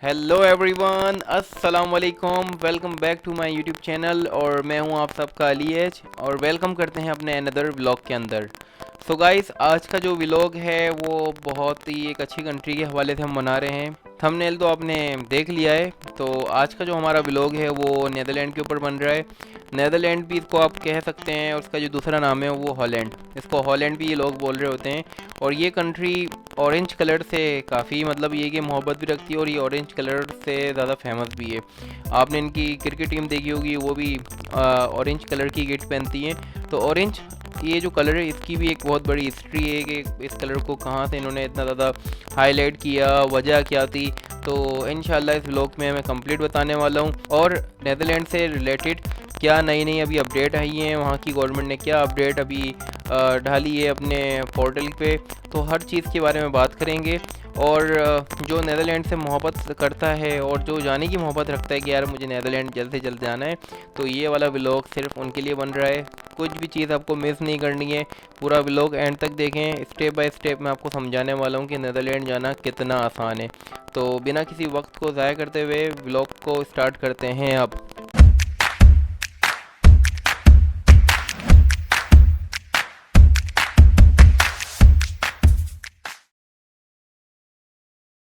Hello everyone, अस्सलाम वालेकुम। Welcome back to my YouTube channel और मैं हूं आप सबका अली एच और वेलकम करते हैं अपने अनदर व्लॉग के अंदर। सो गाइस, आज का जो व्लॉग है वो बहुत ही एक अच्छी कंट्री के हवाले से हम बना रहे हैं। थंबनेल तो आपने देख लिया है। तो आज का जो हमारा व्लॉग है वो नीदरलैंड के ऊपर बन रहा है। नीदरलैंड भी इसको आप कह सकते हैं और उसका जो दूसरा नाम है वो हॉलैंड, इसको हॉलैंड भी ये लोग बोल रहे होते हैं। और ये कंट्री ऑरेंज कलर से काफ़ी मतलब ये कि मोहब्बत भी रखती है और ये ऑरेंज कलर से ज़्यादा फेमस भी है। आपने इनकी क्रिकेट टीम देखी होगी, वो भी ऑरेंज कलर की किट पहनती हैं। तो ऑरेंज ये जो कलर है इसकी भी एक बहुत बड़ी हिस्ट्री है कि इस कलर को कहाँ से इन्होंने इतना ज़्यादा हाईलाइट किया, वजह क्या थी। तो इंशाल्लाह इस व्लॉग में मैं कंप्लीट बताने वाला हूँ और नीदरलैंड से रिलेटेड क्या नई नई अभी अपडेट आई हैं, वहाँ की गवर्नमेंट ने क्या अपडेट अभी डाली है अपने पोर्टल पे। तो हर चीज़ के बारे में बात करेंगे। और जो नीदरलैंड से मोहब्बत करता है और जो जाने की मोहब्बत रखता है कि यार मुझे नीदरलैंड जल्द से जल्द जाना है, तो ये वाला व्लॉग सिर्फ उनके लिए बन रहा है। कुछ भी चीज़ आपको मिस नहीं करनी है, पूरा व्लॉग एंड तक देखें। स्टेप बाय स्टेप मैं आपको समझाने वाला हूँ कि नीदरलैंड जाना कितना आसान है। तो बिना किसी वक्त को ज़ाया करते हुए व्लॉग को स्टार्ट करते हैं अब।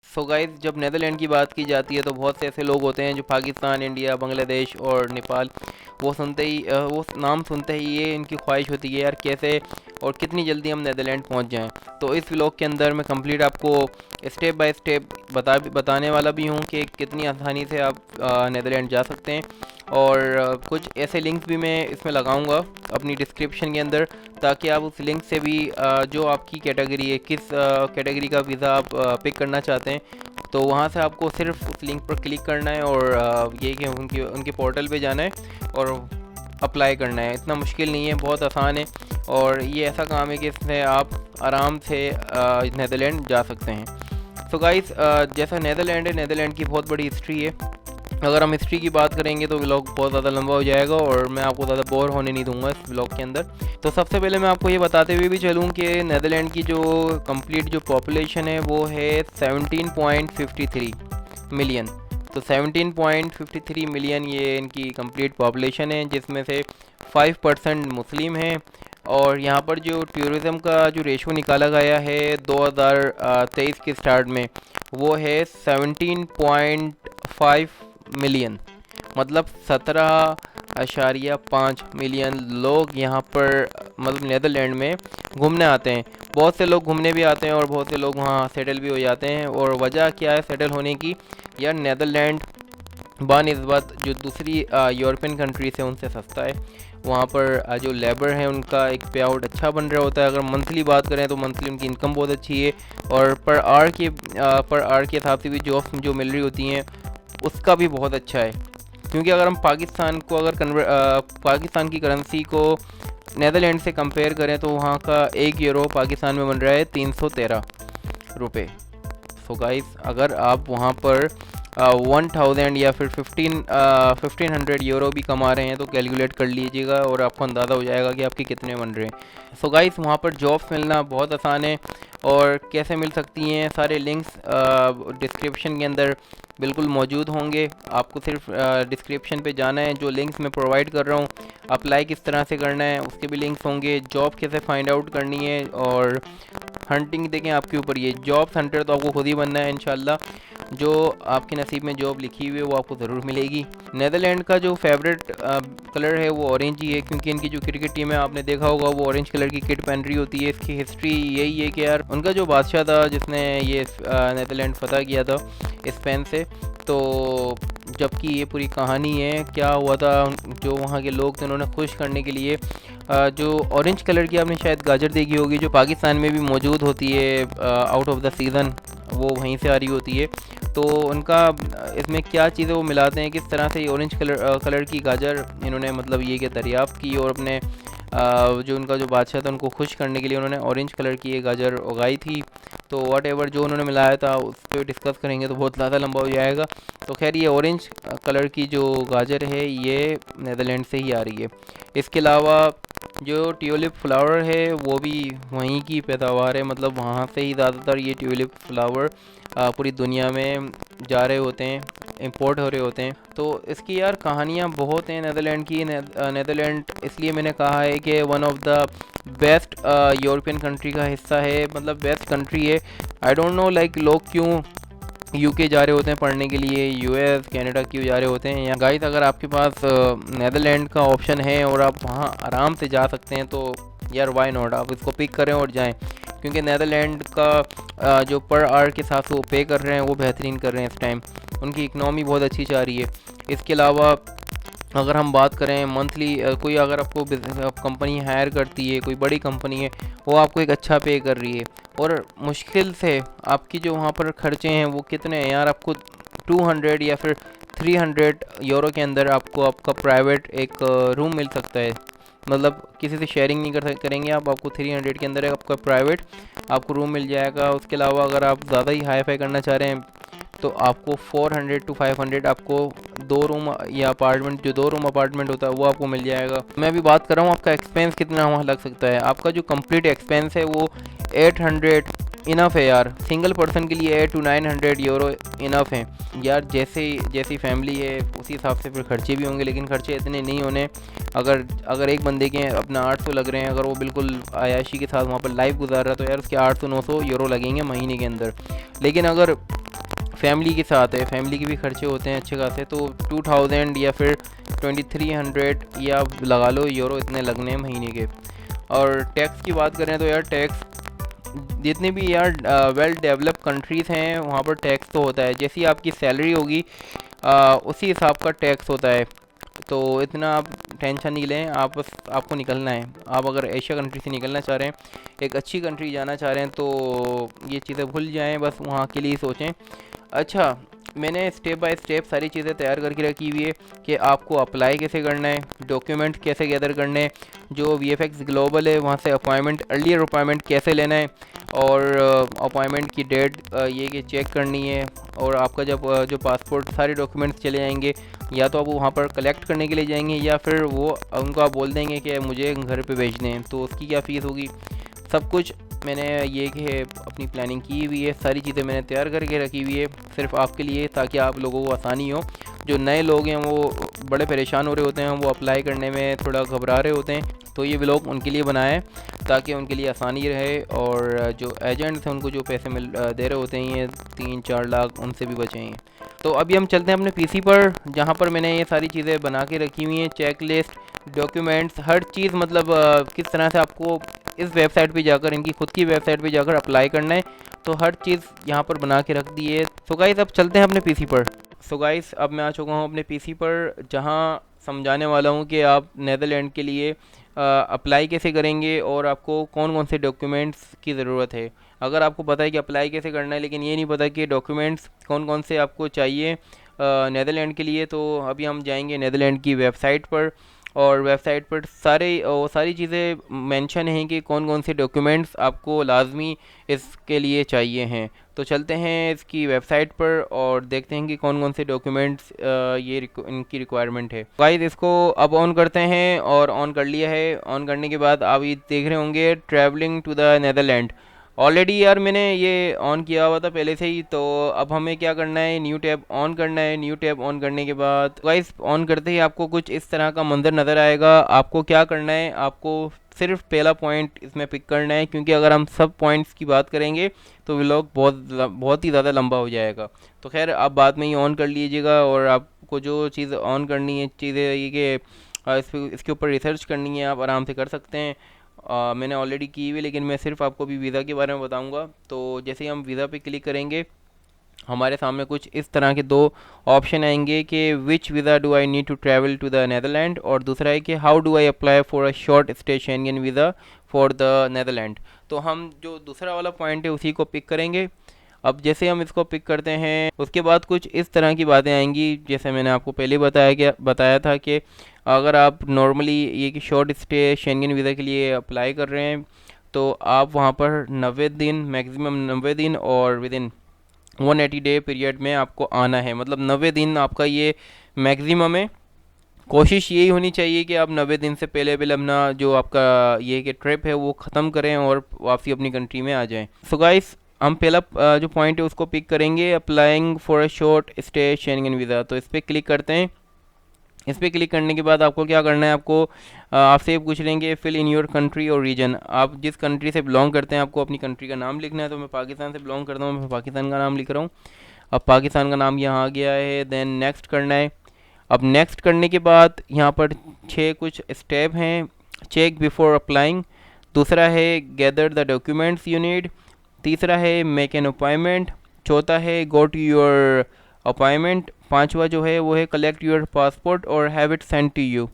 सो गाइस, जब नीदरलैंड की बात की जाती है तो बहुत से ऐसे लोग होते हैं जो पाकिस्तान, इंडिया, बांग्लादेश और नेपाल, वो सुनते ही वो नाम सुनते ही ये इनकी ख्वाहिश होती है यार कैसे और कितनी जल्दी हम नीदरलैंड पहुंच जाएं। तो इस व्लॉग के अंदर मैं कंप्लीट आपको स्टेप बाय स्टेप बताने वाला भी हूं कि कितनी आसानी से आप नीदरलैंड जा सकते हैं। और कुछ ऐसे लिंक्स भी मैं इसमें लगाऊंगा अपनी डिस्क्रिप्शन के अंदर, ताकि आप उस लिंक से भी जो आपकी कैटेगरी है, किस कैटेगरी का वीज़ा आप पिक करना चाहते हैं, तो वहाँ से आपको सिर्फ उस लिंक पर क्लिक करना है और ये कि उनके उनके पोर्टल पे जाना है और अप्लाई करना है। इतना मुश्किल नहीं है, बहुत आसान है। और ये ऐसा काम है कि इसमें आप आराम से नीदरलैंड जा सकते हैं। तो गाइस, जैसा नीदरलैंड है, नीदरलैंड की बहुत बड़ी हिस्ट्री है। अगर हम हिस्ट्री की बात करेंगे तो व्लॉग बहुत ज़्यादा लंबा हो जाएगा और मैं आपको ज़्यादा बोर होने नहीं दूंगा इस व्लॉग के अंदर। तो सबसे पहले मैं आपको ये बताते हुए भी चलूँ कि नीदरलैंड की जो कंप्लीट जो पॉपुलेशन है वो है 17.53 मिलियन। तो 17.53 मिलियन ये इनकी कंप्लीट पॉपुलेशन है, जिसमें से 5% मुस्लिम हैं। और यहाँ पर जो टूरिज़म का जो रेशो निकाला गया है 2023 के स्टार्ट में, वो है 17.5 मिलियन। मतलब 17.5 मिलियन लोग यहाँ पर मतलब नीदरलैंड में घूमने आते हैं। बहुत से लोग घूमने भी आते हैं और बहुत से लोग वहाँ सेटल भी हो जाते हैं। और वजह क्या है सेटल होने की? यार नीदरलैंड बानिस्बत जो दूसरी यूरोपियन कंट्री से उनसे सस्ता है। वहाँ पर जो लेबर है उनका एक पे आउट अच्छा बन रहा होता है। अगर मंथली बात करें तो मंथली उनकी इनकम बहुत अच्छी है। और पर आवर के हिसाब से भी जॉब्स जो मिल रही होती हैं उसका भी बहुत अच्छा है। क्योंकि अगर हम पाकिस्तान को पाकिस्तान की करेंसी को नीदरलैंड से कंपेयर करें तो वहाँ का 1 यूरो पाकिस्तान में बन रहा है 313 रुपये। सो गाइस, अगर आप वहाँ पर 1000 या फिर 1500 यूरो भी कमा रहे हैं तो कैलकुलेट कर लीजिएगा और आपको अंदाज़ा हो जाएगा कि आपके कितने बन रहे हैं। सो गाइस, वहाँ पर जॉब्स मिलना बहुत आसान है। और कैसे मिल सकती हैं, सारे लिंक्स डिस्क्रिप्शन के अंदर बिल्कुल मौजूद होंगे। आपको सिर्फ डिस्क्रिप्शन पे जाना है, जो लिंक्स मैं प्रोवाइड कर रहा हूँ अप्लाई किस तरह से करना है उसके भी लिंक्स होंगे। जॉब कैसे फाइंड आउट करनी है और हंटिंग देखें आपके ऊपर, ये जॉब हंटर तो आपको खुद ही बनना है इंशाल्लाह। जो आपके नसीब में जॉब लिखी हुई है वो आपको ज़रूर मिलेगी। नीदरलैंड का जो फेवरेट कलर है वो ऑरेंज ही है, क्योंकि इनकी जो क्रिकेट टीम है आपने देखा होगा वो ऑरेंज कलर की किट पहन रही होती है। इसकी हिस्ट्री यही है कि यार उनका जो बादशाह था जिसने ये नीदरलैंड फतह किया था स्पेन से, तो जबकि ये पूरी कहानी है क्या हुआ था। जो वहाँ के लोग थे उन्होंने खुश करने के लिए जो ऑरेंज कलर की आपने शायद गाजर देखी होगी जो पाकिस्तान में भी मौजूद होती है आउट ऑफ द सीज़न, वो वहीं से आ रही होती है। तो उनका इसमें क्या चीज़ें वो मिलाते हैं, किस तरह से ये ऑरेंज कलर की गाजर इन्होंने मतलब ये कि दरियाफ़्त की और अपने जो उनका जो बादशाह था उनको खुश करने के लिए उन्होंने ऑरेंज कलर की ये गाजर उगाई थी। तो वट एवर जो उन्होंने मिलाया था उस पर डिस्कस करेंगे तो बहुत ज़्यादा लंबा हो जाएगा। तो खैर, ये ऑरेंज कलर की जो गाजर है ये नीदरलैंड से ही आ रही है। इसके अलावा जो ट्यूलिप फ्लावर है वो भी वहीं की पैदावार है, मतलब वहाँ से ही ज़्यादातर ये ट्यूलिप फ्लावर पूरी दुनिया में जा रहे होते हैं, इंपोर्ट हो रहे होते हैं। तो इसकी यार कहानियाँ बहुत हैं नीदरलैंड की। नीदरलैंड इसलिए मैंने कहा है कि one of the best European country का हिस्सा है, मतलब बेस्ट कंट्री है। आई डोंट नो लाइक लोग क्यों यूके जा रहे होते हैं पढ़ने के लिए, यूएस कनाडा क्यों जा रहे होते हैं। या गाइस अगर आपके पास नीदरलैंड का ऑप्शन है और आप वहाँ आराम से जा सकते हैं तो यार वाई नॉट, आप इसको पिक करें और जाएं, क्योंकि नीदरलैंड का जो पर आवर के साथ वो पे कर रहे हैं वो बेहतरीन कर रहे हैं इस टाइम। उनकी इकनॉमी बहुत अच्छी जा रही है। इसके अलावा अगर हम बात करें मंथली, कोई अगर आपको कंपनी हायर करती है, कोई बड़ी कंपनी है, वो आपको एक अच्छा पे कर रही है। और मुश्किल से आपकी जो वहाँ पर खर्चे हैं वो कितने हैं यार, आपको 200 या फिर 300 यूरो के अंदर आपको आपका प्राइवेट एक रूम मिल सकता है। मतलब किसी से शेयरिंग नहीं करेंगे आप, आपको 300 के अंदर आपका प्राइवेट आपको रूम मिल जाएगा। उसके अलावा अगर आप ज़्यादा ही हाई फाई करना चाह रहे हैं तो आपको 400 to 500 आपको 2 रूम या अपार्टमेंट, जो 2 रूम अपार्टमेंट होता है वो आपको मिल जाएगा। मैं अभी बात कर रहा हूँ आपका एक्सपेंस कितना वहाँ लग सकता है। आपका जो कंप्लीट एक्सपेंस है वो 800 इनफ है यार, सिंगल पर्सन के लिए 8 to 900 यूरो इनफ है यार। जैसी फैमिली है उसी हिसाब से फिर खर्चे भी होंगे, लेकिन खर्चे इतने नहीं होने। अगर एक बंदे के अपना 800 लग रहे हैं, अगर वो बिल्कुल आयाशी के साथ वहाँ पर लाइफ गुजार रहा है तो यार उसके 800-900 यूरो लगेंगे महीने के अंदर। लेकिन अगर फैमिली के साथ है, फैमिली के भी खर्चे होते हैं अच्छे खासे, तो 2000 या फिर 2300 या लगा लो यूरो इतने लगने हैं महीने के। और टैक्स की बात करें तो यार टैक्स जितने भी यार वेल डेवलप कंट्रीज़ हैं वहाँ पर टैक्स तो होता है, जैसी आपकी सैलरी होगी उसी हिसाब का टैक्स होता है। तो इतना आप टेंशन नहीं लें, आप बस आपको निकलना है। आप अगर एशिया कंट्री से निकलना चाह रहे हैं, एक अच्छी कंट्री जाना चाह रहे हैं, तो ये चीज़ें भूल जाएं, बस वहाँ के लिए सोचें। अच्छा, मैंने स्टेप बाय स्टेप सारी चीज़ें तैयार करके रखी हुई है कि आपको अप्लाई कैसे करना है, डॉक्यूमेंट कैसे गैदर करने हैं, जो VFX ग्लोबल है वहाँ से अपॉइंटमेंट, अर्लियर अपॉइंटमेंट कैसे लेना है, और अपॉइंटमेंट की डेट ये कि चेक करनी है। और आपका जब जो पासपोर्ट सारे डॉक्यूमेंट्स चले जाएंगे, या तो आप वहाँ पर कलेक्ट करने के लिए जाएंगे या फिर वो उनको आप बोल देंगे कि मुझे घर पे भेजने हैं, तो उसकी क्या फ़ीस होगी, सब कुछ मैंने ये कि अपनी प्लानिंग की हुई है। सारी चीज़ें मैंने तैयार करके रखी हुई है सिर्फ आपके लिए, ताकि आप लोगों को आसानी हो। जो नए लोग हैं वो बड़े परेशान हो रहे होते हैं, वो अप्लाई करने में थोड़ा घबरा रहे होते हैं, तो ये व्लॉग उनके लिए बनाया है ताकि उनके लिए आसानी रहे। और जो एजेंट्स हैं उनको जो पैसे दे रहे होते हैं ये 3-4 लाख, उनसे भी बचें ये। तो अभी हम चलते हैं अपने PC पर, जहाँ पर मैंने ये सारी चीज़ें बना के रखी हुई हैं, चेक लिस्ट, डॉक्यूमेंट्स, हर चीज़। मतलब किस तरह से आपको इस वेबसाइट पे जाकर, इनकी खुद की वेबसाइट पे जाकर अप्लाई करना है, तो हर चीज़ यहाँ पर बना के रख दी है। सो गाइस अब चलते हैं अपने PC पर। सो गाइस अब मैं आ चुका हूँ अपने PC पर, जहाँ समझाने वाला हूँ कि आप नीदरलैंड के लिए अप्लाई कैसे करेंगे और आपको कौन कौन से डॉक्यूमेंट्स की ज़रूरत है। अगर आपको पता है कि अप्लाई कैसे करना है, लेकिन ये नहीं पता कि डॉक्यूमेंट्स कौन कौन से आपको चाहिए नीदरलैंड के लिए, तो अभी हम जाएंगे नीदरलैंड की वेबसाइट पर। और वेबसाइट पर सारी चीज़ें मेंशन हैं कि कौन कौन से डॉक्यूमेंट्स आपको लाजमी इसके लिए चाहिए हैं। तो चलते हैं इसकी वेबसाइट पर और देखते हैं कि कौन कौन से डॉक्यूमेंट्स इनकी रिक्वायरमेंट है। गाइस इसको अब ऑन करते हैं, और ऑन कर लिया है। ऑन करने के बाद आप ये देख रहे होंगे travelling to the Netherland. Already यार मैंने ये ऑन किया हुआ था पहले से ही। तो अब हमें क्या करना है, न्यू टैब ऑन करना है। न्यू टैब ऑन करने के बाद गाइस ऑन करते ही आपको कुछ इस तरह का मंजर नज़र आएगा। आपको क्या करना है, आपको सिर्फ पहला पॉइंट इसमें पिक करना है, क्योंकि अगर हम सब पॉइंट्स की बात करेंगे तो व्लॉग बहुत ही ज़्यादा लंबा हो जाएगा। तो खैर आप बाद में ही ऑन कर लीजिएगा, और आपको जो चीज़ ऑन करनी है, चीज़ें ये कि इसके ऊपर रिसर्च करनी है, आप आराम से कर सकते हैं। मैंने ऑलरेडी की हुई, लेकिन मैं सिर्फ आपको भी वीज़ा के बारे में बताऊंगा। तो जैसे ही हम वीज़ा पे क्लिक करेंगे, हमारे सामने कुछ इस तरह के 2 ऑप्शन आएंगे कि which visa do I need to travel to the Netherland, और दूसरा है कि how do I apply for a short stay Schengen visa for the Netherland. तो हम जो दूसरा वाला पॉइंट है उसी को पिक करेंगे। अब जैसे हम इसको पिक करते हैं, उसके बाद कुछ इस तरह की बातें आएंगी, जैसे मैंने आपको पहले बताया था कि अगर आप नॉर्मली ये कि शॉर्ट स्टे शेंगन वीज़ा के लिए अप्लाई कर रहे हैं, तो आप वहाँ पर 90 दिन, मैक्सिमम 90 दिन, और विद इन 180 डे पीरियड में आपको आना है। मतलब 90 दिन आपका ये मैक्सिमम है। कोशिश यही होनी चाहिए कि आप 90 दिन से पहले अपना जो आपका ये कि ट्रिप है वो ख़त्म करें और वापसी अपनी कंट्री में आ जाएं। सो गाइस हम पहला जो पॉइंट है उसको पिक करेंगे, applying for a short stay Schengen visa. तो इस पर क्लिक करते हैं। इस पर क्लिक करने के बाद आपको क्या करना है, आपको आपसे ये पूछ लेंगे fill in your country or reason. आप जिस कंट्री से बिलोंग करते हैं आपको अपनी कंट्री का नाम लिखना है। तो मैं पाकिस्तान से बिलोंग करता हूँ, मैं पाकिस्तान का नाम लिख रहा हूँ। अब पाकिस्तान का नाम यहाँ आ गया है, देन नेक्स्ट करना है। अब नेक्स्ट करने के बाद यहाँ पर 6 कुछ स्टेप हैं। चेक बिफोर अप्लाइंग, दूसरा है gather the documents you need, तीसरा है मेक एन अपॉइंटमेंट, चौथा है गो टू योर अपॉइंटमेंट, पांचवा जो है वो है कलेक्ट योर पासपोर्ट और have it send to you,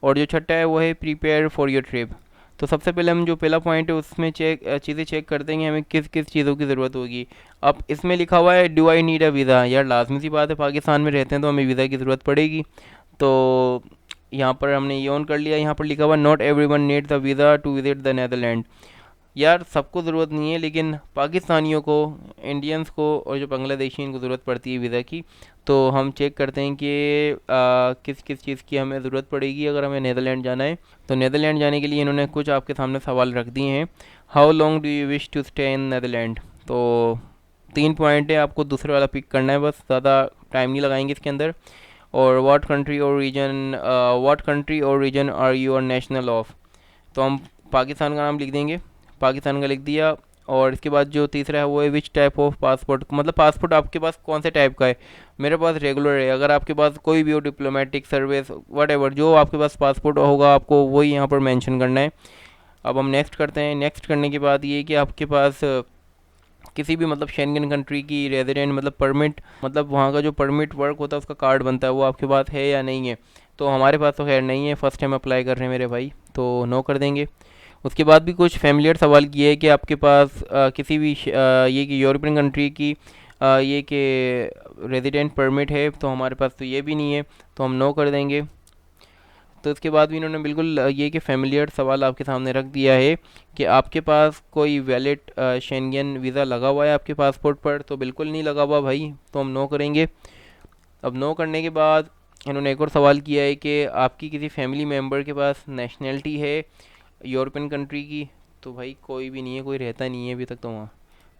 और जो छठा है वो है प्रिपेयर फॉर योर ट्रिप। तो सबसे पहले हम जो पहला पॉइंट है उसमें चीज़ें चेक कर देंगे हमें किस किस चीज़ों की ज़रूरत होगी। अब इसमें लिखा हुआ है do I need a visa. यार लाजमी सी बात है, पाकिस्तान में रहते हैं तो हमें वीज़ा की ज़रूरत पड़ेगी। तो यहाँ पर हमने ये ऑन कर लिया। यहाँ पर लिखा हुआ not everyone needs a visa to visit the Netherland. यार सबको ज़रूरत नहीं है, लेकिन पाकिस्तानियों को, इंडियंस को और जो बांग्लादेशी इनको ज़रूरत पड़ती है वीज़ा की। तो हम चेक करते हैं कि किस किस चीज़ की हमें ज़रूरत पड़ेगी अगर हमें नीदरलैंड जाना है। तो नीदरलैंड जाने के लिए इन्होंने कुछ आपके सामने सवाल रख दिए हैं। How long do you wish to stay in Netherland. तो 3 पॉइंट है, आपको दूसरे वाला पिक करना है, बस ज़्यादा टाइम नहीं लगाएंगे इसके अंदर। और what country or region are you are national of. तो हम पाकिस्तान का नाम लिख देंगे, पाकिस्तान का लिख दिया। और इसके बाद जो तीसरा है वो है विच टाइप ऑफ पासपोर्ट, मतलब पासपोर्ट आपके पास कौन से टाइप का है। मेरे पास रेगुलर है, अगर आपके पास कोई भी हो, डिप्लोमेटिक, सर्विस, वट एवर, जो आपके पास पासपोर्ट होगा आपको वही यहाँ पर मेंशन करना है। अब हम नेक्स्ट करते हैं। नेक्स्ट करने के बाद ये कि आपके पास किसी भी मतलब शेंगन कंट्री की रेजिडेंट मतलब परमिट, मतलब वहाँ का जो परमिट वर्क होता है उसका कार्ड बनता है, वो आपके पास है या नहीं है। तो हमारे पास तो खैर नहीं है, फर्स्ट टाइम अप्लाई कर रहे हैं मेरे भाई, तो नो कर देंगे। उसके बाद भी कुछ फैमिलियर सवाल किए है कि आपके पास किसी भी ये कि यूरोपियन कंट्री की ये कि रेजिडेंट परमिट है। तो हमारे पास तो ये भी नहीं है, तो हम नो कर देंगे। तो इसके बाद भी इन्होंने बिल्कुल ये कि फैमिलियर सवाल आपके सामने रख दिया है कि आपके पास कोई वैलिड शेंगन वीज़ा लगा हुआ है आपके पासपोर्ट पर। तो बिल्कुल नहीं लगा हुआ भाई, तो हम नो करेंगे। अब नो करने के बाद इन्होंने एक और सवाल किया है कि आपकी किसी फैमिली मेम्बर के पास नेशनैलिटी है यूरोपियन कंट्री की। तो भाई कोई भी नहीं है, कोई रहता नहीं है अभी तक तो वहाँ,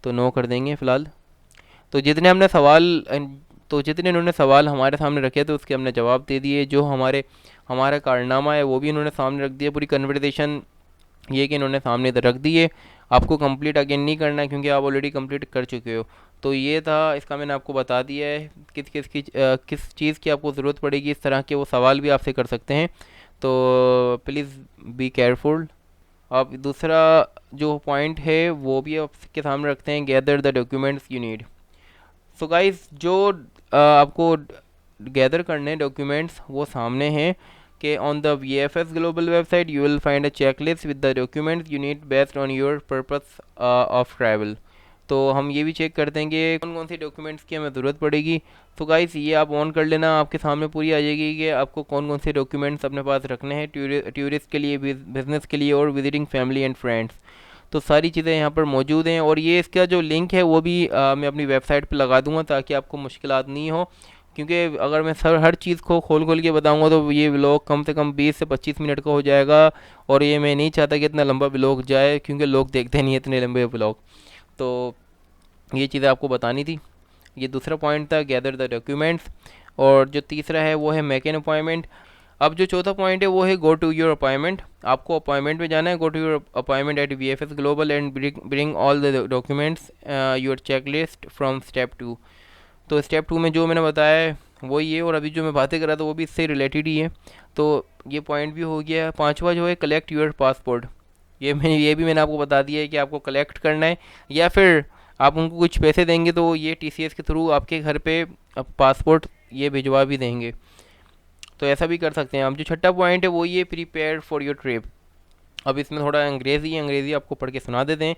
तो नो कर देंगे फ़िलहाल। तो जितने हमने सवाल तो जितने इन्होंने सवाल हमारे सामने रखे तो उसके हमने जवाब दे दिए। जो हमारा कारनामा है वो भी इन्होंने सामने रख दिया, पूरी कन्वर्सेशन ये कि इन्होंने सामने इधर रख दिए। आपको कंप्लीट अगेन नहीं करना है क्योंकि आप ऑलरेडी कंप्लीट कर चुके हो। तो ये था, इसका मैंने आपको बता दिया है किस चीज़ की आपको ज़रूरत पड़ेगी। इस तरह के वो सवाल भी आपसे कर सकते हैं, तो प्लीज़ बी केयरफुल। अब दूसरा जो पॉइंट है वो भी आपके सामने रखते हैं, gather the documents you need. So guys जो आपको गैदर करने डॉक्यूमेंट्स वो सामने हैं कि on the VFS global website you will find a checklist with the documents you need based on your purpose of travel. तो हम ये भी चेक करते हैं कि कौन कौन से डॉक्यूमेंट्स की हमें ज़रूरत पड़ेगी। तो गाइस ये आप ऑन कर लेना, आपके सामने पूरी आ जाएगी कि आपको कौन कौन से डॉक्यूमेंट्स अपने पास रखने हैं टूरिस्ट के लिए, बिजनेस के लिए और विजिटिंग फैमिली एंड फ्रेंड्स। तो सारी चीज़ें यहाँ पर मौजूद हैं, और ये इसका जो लिंक है वो भी मैं अपनी वेबसाइट पर लगा दूँगा ताकि आपको मुश्किलात नहीं हो। क्योंकि अगर मैं हर चीज़ को खोल के बताऊंगा तो ये व्लॉग कम से कम 20 से 25 मिनट का हो जाएगा, और ये मैं नहीं चाहता कि इतना लंबा व्लॉग जाए क्योंकि लोग देखते नहीं है इतने लंबे व्लॉग। तो ये चीज़ें आपको बतानी थी। ये दूसरा पॉइंट था गैदर द डॉक्यूमेंट्स, और जो तीसरा है वो है मेक एन अपॉइंटमेंट। अब जो चौथा पॉइंट है वो है गो टू योर अपॉइंटमेंट। आपको अपॉइंटमेंट में जाना है, go to your appointment at VFS global and bring all the documents your check list from step 2। तो स्टेप 2 में जो मैंने बताया है वही है, और अभी जो मैं बातें कर रहा था वो भी इससे रिलेटेड ही है। तो ये पॉइंट भी हो गया। पांचवा जो है कलेक्ट योर पासपोर्ट। ये भी मैंने आपको बता दिया है कि आपको कलेक्ट करना है, या फिर आप उनको कुछ पैसे देंगे तो ये TCS के थ्रू आपके घर पे पासपोर्ट ये भिजवा भी देंगे। तो ऐसा भी कर सकते हैं। अब जो छठा पॉइंट है वो ये प्रिपेयर फॉर योर ट्रिप। अब इसमें थोड़ा अंग्रेज़ी आपको पढ़ के सुना देते हैं।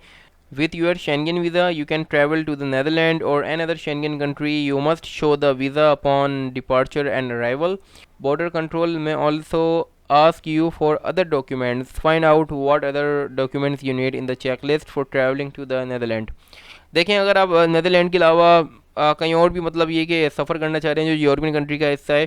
With your Schengen visa, you can travel to the Netherlands or another Schengen country. You must show the visa upon departure and arrival. Border control may also ask you for other documents. Find out what other documents you need in the checklist for traveling to the Netherlands. देखें, अगर आप Netherland के अलावा कहीं और भी मतलब ये कि सफ़र करना चाह रहे हैं जो यूरोपियन कंट्री का हिस्सा है,